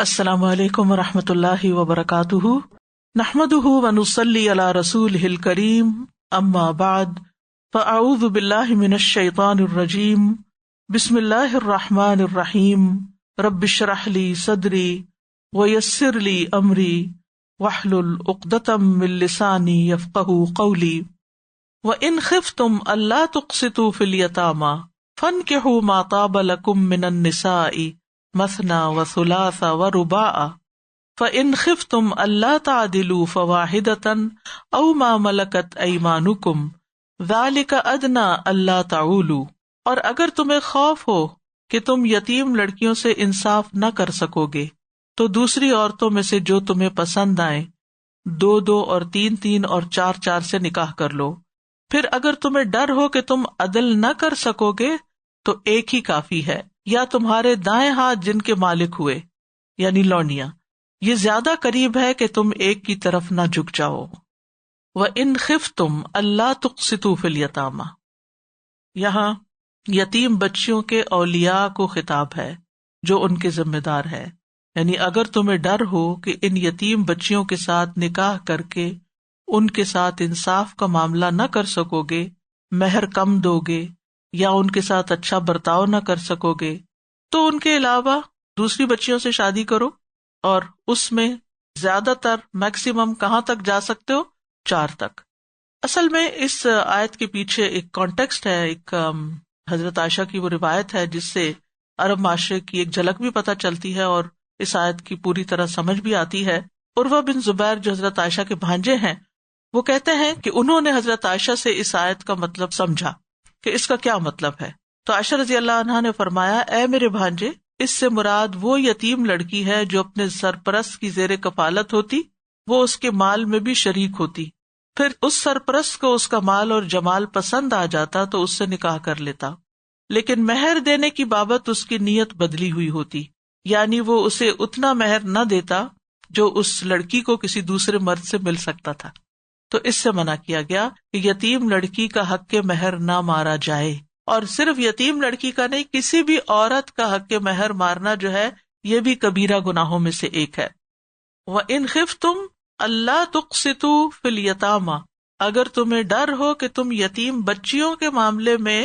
السلام علیکم ورحمۃ اللہ وبرکاتہ، نحمدہ ونصلی علی رسولہ الکریم، اما بعد فاعوذ باللہ من الشیطان الرجیم، بسم اللہ الرحمن الرحیم، رب اشرح لی صدری ویسر لی امری واحلل عقدۃ من لسانی یفقہوا قولی، وإن خفتم الا تقسطوا فی الیتامی فانکحوا ما طاب لکم من النساء مثنی وثلاث ورباع فإن خفتم ألا تعدلوا فواحدة أو ما ملكت أيمانكم ذلك أدنى ألا تعولوا، اور اگر تمہیں خوف ہو کہ تم یتیم لڑکیوں سے انصاف نہ کر سکو گے تو دوسری عورتوں میں سے جو تمہیں پسند آئیں، 2 اور 3 اور 4 سے نکاح کر لو۔ پھر اگر تمہیں ڈر ہو کہ تم عدل نہ کر سکو گے تو ایک ہی کافی ہے، یا تمہارے دائیں ہاتھ جن کے مالک ہوئے یعنی لونڈیاں، یہ زیادہ قریب ہے کہ تم ایک کی طرف نہ جھک جاؤ۔ وَإِنْ خِفْتُمْ أَلَّا تُقْسِطُوا فِي الْيَتَامَى، یہاں یتیم بچیوں کے اولیاء کو خطاب ہے جو ان کے ذمہ دار ہے، یعنی اگر تمہیں ڈر ہو کہ ان یتیم بچیوں کے ساتھ نکاح کر کے ان کے ساتھ انصاف کا معاملہ نہ کر سکو گے، مہر کم دو گے یا ان کے ساتھ اچھا برتاؤ نہ کر سکو گے، تو ان کے علاوہ دوسری بچیوں سے شادی کرو، اور اس میں زیادہ تر میکسیمم کہاں تک جا سکتے ہو؟ 4 تک۔ اصل میں اس آیت کے پیچھے ایک کانٹیکسٹ ہے، ایک حضرت عائشہ کی وہ روایت ہے جس سے عرب معاشرے کی ایک جھلک بھی پتہ چلتی ہے اور اس آیت کی پوری طرح سمجھ بھی آتی ہے۔ عروہ بن زبیر جو حضرت عائشہ کے بھانجے ہیں، وہ کہتے ہیں کہ انہوں نے حضرت عائشہ سے اس آیت کا مطلب سمجھا کہ اس کا کیا مطلب ہے، تو عائشہ رضی اللہ عنہا نے فرمایا، اے میرے بھانجے، اس سے مراد وہ یتیم لڑکی ہے جو اپنے سرپرست کی زیر کفالت ہوتی، وہ اس کے مال میں بھی شریک ہوتی، پھر اس سرپرست کو اس کا مال اور جمال پسند آ جاتا تو اس سے نکاح کر لیتا، لیکن مہر دینے کی بابت اس کی نیت بدلی ہوئی ہوتی، یعنی وہ اسے اتنا مہر نہ دیتا جو اس لڑکی کو کسی دوسرے مرد سے مل سکتا تھا۔ تو اس سے منع کیا گیا کہ یتیم لڑکی کا حق مہر نہ مارا جائے، اور صرف یتیم لڑکی کا نہیں، کسی بھی عورت کا حق مہر مارنا جو ہے یہ بھی کبیرہ گناہوں میں سے ایک ہے۔ وَإِنْ خِفْتُمْ أَلَّا تُقْسِطُوا فِي الْيَتَامَى، اگر تمہیں ڈر ہو کہ تم یتیم بچیوں کے معاملے میں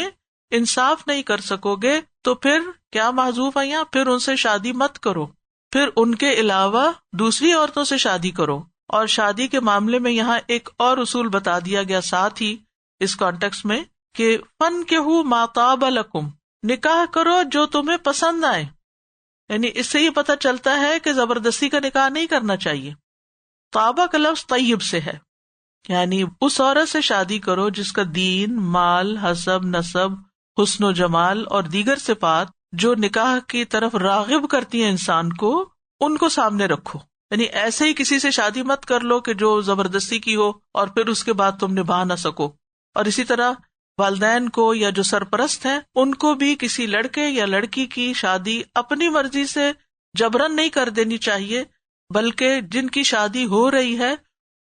انصاف نہیں کر سکو گے تو پھر کیا محذوف ہے یہاں؟ پھر ان سے شادی مت کرو، پھر ان کے علاوہ دوسری عورتوں سے شادی کرو۔ اور شادی کے معاملے میں یہاں ایک اور اصول بتا دیا گیا ساتھ ہی اس کانٹیکسٹ میں کہ فَانْكِحُوا مَا طَابَ لَكُمْ، نکاح کرو جو تمہیں پسند آئے، یعنی اس سے یہ پتہ چلتا ہے کہ زبردستی کا نکاح نہیں کرنا چاہیے۔ طابہ کا لفظ طیب سے ہے، یعنی اس عورت سے شادی کرو جس کا دین، مال، حسب، نسب، حسن و جمال اور دیگر صفات جو نکاح کی طرف راغب کرتی ہیں انسان کو، ان کو سامنے رکھو۔ یعنی ایسے ہی کسی سے شادی مت کر لو کہ جو زبردستی کی ہو اور پھر اس کے بعد تم نبھا نہ سکو۔ اور اسی طرح والدین کو یا جو سرپرست ہیں ان کو بھی کسی لڑکے یا لڑکی کی شادی اپنی مرضی سے جبرن نہیں کر دینی چاہیے، بلکہ جن کی شادی ہو رہی ہے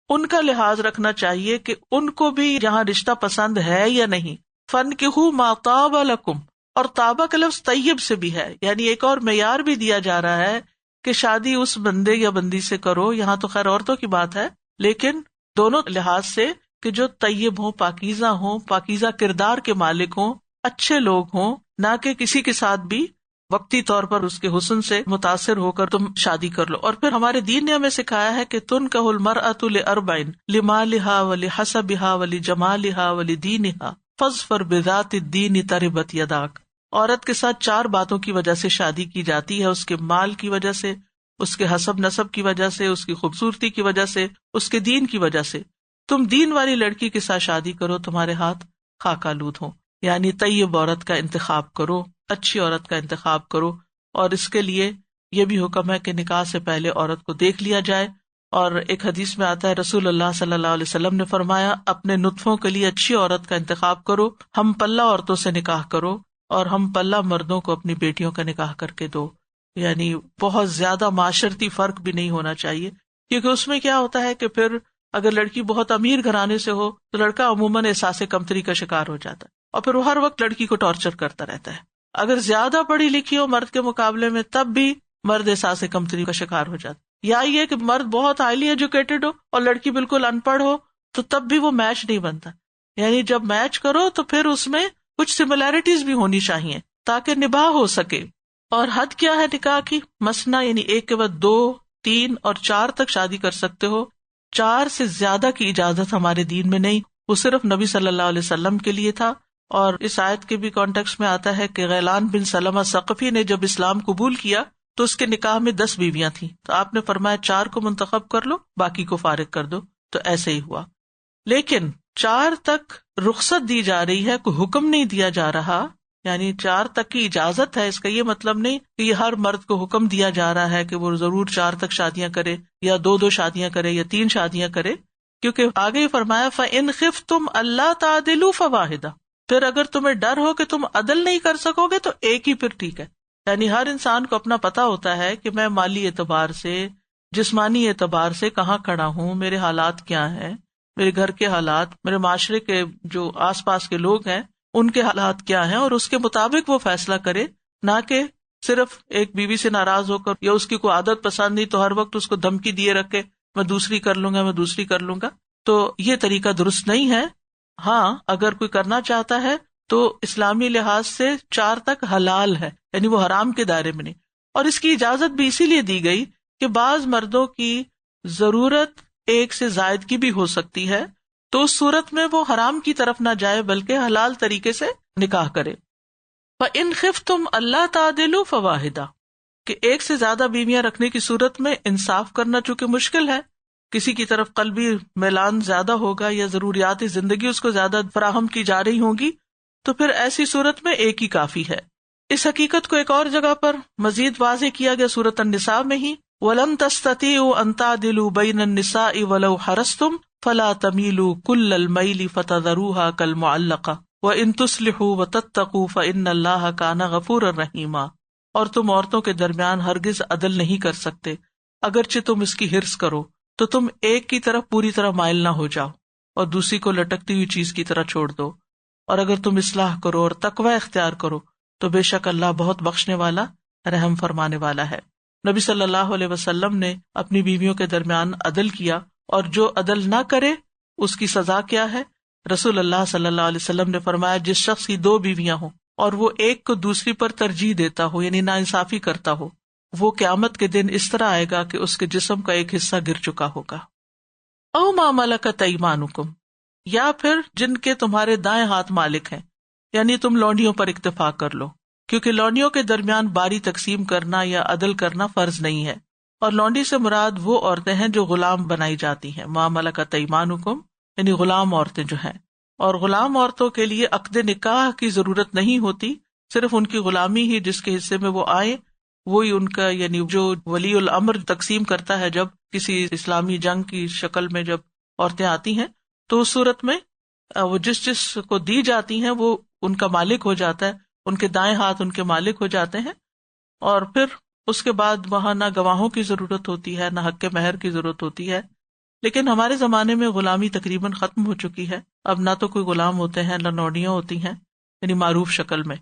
ان کا لحاظ رکھنا چاہیے کہ ان کو بھی یہاں رشتہ پسند ہے یا نہیں۔ فَانْكِحُوا مَا طَابَ لَكُمْ، اور طابہ کا لفظ طیب سے بھی ہے، یعنی ایک اور معیار بھی دیا جا رہا ہے کہ شادی اس بندے یا بندی سے کرو، یہاں تو خیر عورتوں کی بات ہے، لیکن دونوں لحاظ سے کہ جو طیب ہوں، پاکیزہ کردار کے مالک ہوں، اچھے لوگ ہوں، نہ کہ کسی کے ساتھ بھی وقتی طور پر اس کے حسن سے متاثر ہو کر تم شادی کر لو۔ اور پھر ہمارے دین نے ہمیں سکھایا ہے کہ تنکح المرأة لأربع لمالها ولحسبها ولجمالها ولدینها فاظفر بذات الدین تربت یداک، عورت کے ساتھ 4 باتوں کی وجہ سے شادی کی جاتی ہے، اس کے مال کی وجہ سے، اس کے حسب نسب کی وجہ سے، اس کی خوبصورتی کی وجہ سے، اس کے دین کی وجہ سے۔ تم دین والی لڑکی کے ساتھ شادی کرو، تمہارے ہاتھ خاک آلود ہوں، یعنی طیب عورت کا انتخاب کرو، اچھی عورت کا انتخاب کرو، اور اس کے لیے یہ بھی حکم ہے کہ نکاح سے پہلے عورت کو دیکھ لیا جائے۔ اور ایک حدیث میں آتا ہے رسول اللہ صلی اللہ علیہ وسلم نے فرمایا، اپنے نطفوں کے لیے اچھی عورت کا انتخاب کرو، ہم پلہ عورتوں سے نکاح کرو، اور ہم پلہ مردوں کو اپنی بیٹیوں کا نکاح کر کے دو۔ یعنی بہت زیادہ معاشرتی فرق بھی نہیں ہونا چاہیے، کیونکہ اس میں کیا ہوتا ہے کہ پھر اگر لڑکی بہت امیر گھرانے سے ہو تو لڑکا عموماً احساس کمتری کا شکار ہو جاتا ہے، اور پھر وہ ہر وقت لڑکی کو ٹارچر کرتا رہتا ہے۔ اگر زیادہ پڑھی لکھی ہو مرد کے مقابلے میں تب بھی مرد احساس کمتری کا شکار ہو جاتا. یا یہ کہ مرد بہت ہائیلی ایجوکیٹڈ ہو اور لڑکی بالکل ان پڑھ ہو تو تب بھی وہ میچ نہیں بنتا. یعنی جب میچ کرو تو پھر اس میں کچھ سملیرٹیز بھی ہونی چاہیے تاکہ نباہ ہو سکے. اور حد کیا ہے نکاح کی؟ مثنا یعنی ایک کے بعد 2، 3 اور 4 تک شادی کر سکتے ہو. 4 سے زیادہ کی اجازت ہمارے دین میں نہیں. وہ صرف نبی صلی اللہ علیہ وسلم کے لیے تھا. اور اس آیت کے بھی کانٹیکسٹ میں آتا ہے کہ غیلان بن سلمہ ثقفی نے جب اسلام قبول کیا تو اس کے نکاح میں 10 بیویاں تھیں، تو آپ نے فرمایا 4 کو منتخب کر لو، باقی کو فارغ کر دو. تو ایسے ہی ہوا. لیکن 4 تک رخصت دی جا رہی ہے، کوئی حکم نہیں دیا جا رہا. یعنی 4 تک کی اجازت ہے، اس کا یہ مطلب نہیں کہ یہ ہر مرد کو حکم دیا جا رہا ہے کہ وہ ضرور 4 تک شادیاں کرے یا 2 شادیاں کرے یا 3 شادیاں کرے. کیونکہ آگے ہی فرمایا فَإِنْ خِفْتُمْ أَلَّا تَعْدِلُوا فَوَاحِدَةً، پھر اگر تمہیں ڈر ہو کہ تم عدل نہیں کر سکو گے تو ایک ہی پھر ٹھیک ہے. یعنی ہر انسان کو اپنا پتا ہوتا ہے کہ میں مالی اعتبار سے، جسمانی اعتبار سے کہاں کھڑا ہوں، میرے حالات کیا ہیں، میرے گھر کے حالات، میرے معاشرے کے جو آس پاس کے لوگ ہیں ان کے حالات کیا ہیں، اور اس کے مطابق وہ فیصلہ کرے. نہ کہ صرف ایک بیوی سے ناراض ہو کر یا اس کی کوئی عادت پسند نہیں تو ہر وقت اس کو دھمکی دیے رکھے میں دوسری کر لوں گا، میں دوسری کر لوں گا. تو یہ طریقہ درست نہیں ہے. ہاں اگر کوئی کرنا چاہتا ہے تو اسلامی لحاظ سے 4 تک حلال ہے، یعنی وہ حرام کے دائرے میں نہیں. اور اس کی اجازت بھی اسی لیے دی گئی کہ بعض مردوں کی ضرورت ایک سے زائد کی بھی ہو سکتی ہے، تو اس صورت میں وہ حرام کی طرف نہ جائے بلکہ حلال طریقے سے نکاح کرے. فَإِنْ خِفْتُمْ أَلَّا تَعْدِلُوا فَوَاحِدَةً، کہ ایک سے زیادہ بیویاں رکھنے کی صورت میں انصاف کرنا چونکہ مشکل ہے، کسی کی طرف قلبی میلان زیادہ ہوگا یا ضروریات زندگی اس کو زیادہ فراہم کی جا رہی ہوں گی، تو پھر ایسی صورت میں ایک ہی کافی ہے. اس حقیقت کو ایک اور جگہ پر مزید واضح کیا گیا سورۃ النساء میں ہی، وَلَن تَسْتَطِيعُوا أَن تَعْدِلُوا بَيْنَ النِّسَاءِ وَلَوْ حَرَصْتُمْ فَلَا تَمِيلُوا كُلَّ الْمَيْلِ فَتَذَرُوهَا كَالْمُعَلَّقَةِ وَإِن تُصْلِحُوا وَتَتَّقُوا فَإِنَّ اللَّهَ كَانَ غَفُورًا رَحِيمًا. اور تم عورتوں کے درمیان ہرگز عدل نہیں کر سکتے، اگرچہ تم اس کی حرص کرو تو تم ایک کی طرف پوری طرح مائل نہ ہو جاؤ اور دوسری کو لٹکتی ہوئی چیز کی طرح چھوڑ دو. اور اگر تم اصلاح کرو اور تقوی اختیار کرو تو بے شک اللہ بہت بخشنے والا، رحم فرمانے والا ہے. نبی صلی اللہ علیہ وسلم نے اپنی بیویوں کے درمیان عدل کیا، اور جو عدل نہ کرے اس کی سزا کیا ہے؟ رسول اللہ صلی اللہ علیہ وسلم نے فرمایا جس شخص کی 2 بیویاں ہوں اور وہ ایک کو دوسری پر ترجیح دیتا ہو، یعنی ناانصافی کرتا ہو، وہ قیامت کے دن اس طرح آئے گا کہ اس کے جسم کا ایک حصہ گر چکا ہوگا. او ما ملکت ایمانکم، یا پھر جن کے تمہارے دائیں ہاتھ مالک ہیں، یعنی تم لونڈیوں پر اکتفا کر لو، کیونکہ لونڈیوں کے درمیان باری تقسیم کرنا یا عدل کرنا فرض نہیں ہے. اور لونڈی سے مراد وہ عورتیں ہیں جو غلام بنائی جاتی ہیں، ما ملکت ایمانکم یعنی غلام عورتیں جو ہیں. اور غلام عورتوں کے لیے عقد نکاح کی ضرورت نہیں ہوتی، صرف ان کی غلامی ہی جس کے حصے میں وہ آئے وہی ان کا، یعنی جو ولی الامر تقسیم کرتا ہے. جب کسی اسلامی جنگ کی شکل میں جب عورتیں آتی ہیں تو اس صورت میں وہ جس کو دی جاتی ہیں وہ ان کا مالک ہو جاتا ہے، ان کے دائیں ہاتھ ان کے مالک ہو جاتے ہیں. اور پھر اس کے بعد وہاں نہ گواہوں کی ضرورت ہوتی ہے، نہ حق مہر کی ضرورت ہوتی ہے. لیکن ہمارے زمانے میں غلامی تقریباً ختم ہو چکی ہے، اب نہ تو کوئی غلام ہوتے ہیں نہ نوڈیاں ہوتی ہیں، یعنی معروف شکل میں.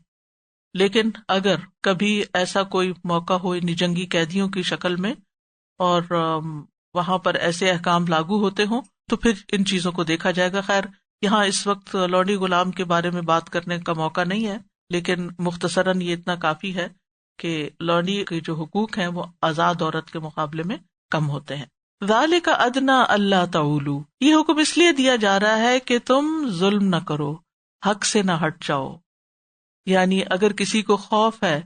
لیکن اگر کبھی ایسا کوئی موقع ہو، یعنی جنگی قیدیوں کی شکل میں، اور وہاں پر ایسے احکام لاگو ہوتے ہوں تو پھر ان چیزوں کو دیکھا جائے گا. خیر یہاں اس وقت لونڈی غلام کے بارے میں بات کرنے کا موقع نہیں ہے، لیکن مختصراً یہ اتنا کافی ہے کہ لونڈی کے جو حقوق ہیں وہ آزاد عورت کے مقابلے میں کم ہوتے ہیں. ذالک ادنی اللہ تعولوا، یہ حکم اس لیے دیا جا رہا ہے کہ تم ظلم نہ کرو، حق سے نہ ہٹ جاؤ. یعنی اگر کسی کو خوف ہے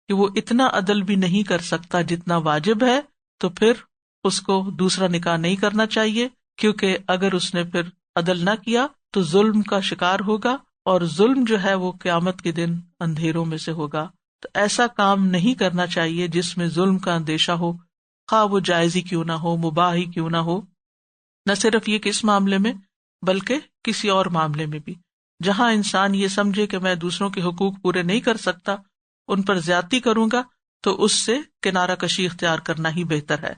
کہ وہ اتنا عدل بھی نہیں کر سکتا جتنا واجب ہے تو پھر اس کو دوسرا نکاح نہیں کرنا چاہیے، کیونکہ اگر اس نے پھر عدل نہ کیا تو ظلم کا شکار ہوگا، اور ظلم جو ہے وہ قیامت کے دن اندھیروں میں سے ہوگا. تو ایسا کام نہیں کرنا چاہیے جس میں ظلم کا اندیشہ ہو، خواہ وہ جائز ہی کیوں نہ ہو، مباح ہی کیوں نہ ہو. نہ صرف یہ کس معاملے میں بلکہ کسی اور معاملے میں بھی جہاں انسان یہ سمجھے کہ میں دوسروں کے حقوق پورے نہیں کر سکتا، ان پر زیادتی کروں گا، تو اس سے کنارہ کشی اختیار کرنا ہی بہتر ہے.